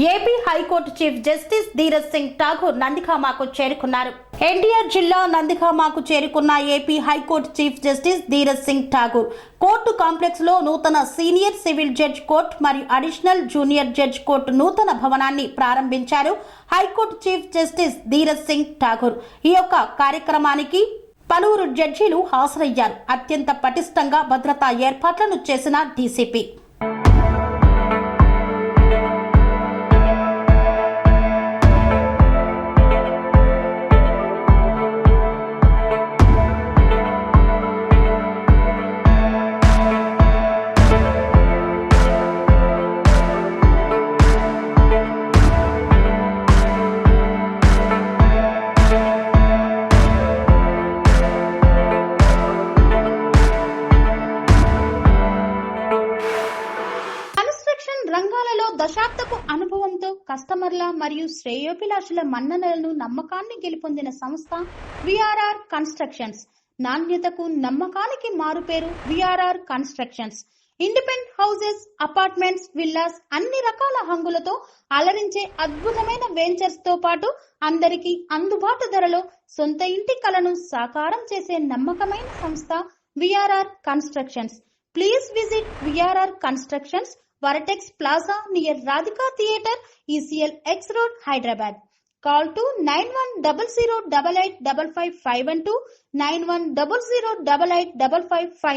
AP high court chief justice Dhiraj Singh Thakur నందిగామకు చేరుకున్నారు. NTR జిల్లా నందిగామకు చేరుకున్న AP high court chief justice Dhiraj Singh Thakur court complex లో నూతన సీనియర్ సివిల్ జడ్జ్ కోర్టు మరియు అడిషనల్ జూనియర్ జడ్జ్ కోర్టు నూతన భవనాన్ని ప్రారంభించారు. High court chief justice Dhiraj Singh Thakur ఈ యొక్క కార్యక్రమానికి పలువురు జడ్జీలు హాజరయ్యారు. అత్యంత పటిష్టంగా భద్రతా ఏర్పాట్లను చేసిన డీసీపీ రంగాలలో దశాబ్దపు అనుభవంతో కస్టమర్ల మరియు శ్రేయోభిలాషుల మన్ననలను నమ్మకాన్ని గెలుపొందిన సంస్థ విఆర్ఆర్ కన్స్ట్రక్షన్స్. నాణ్యతకు నమ్మకానికి మారుపేరు VRR Constructions. Independent houses, apartments, villas అన్ని రకాల హంగులతో అలరించే అద్భుతమైన వెంచర్స్ తో పాటు అందరికీ అందుబాటు ధరలో సొంత ఇంటి కలను సాకారం చేసే నమ్మకమైన సంస్థ VRR constructions. Please visit VRR constructions, Varatex Plaza near Radhika Theatre, ECL X Road, Hyderabad. Call to 9100885551 9100885559.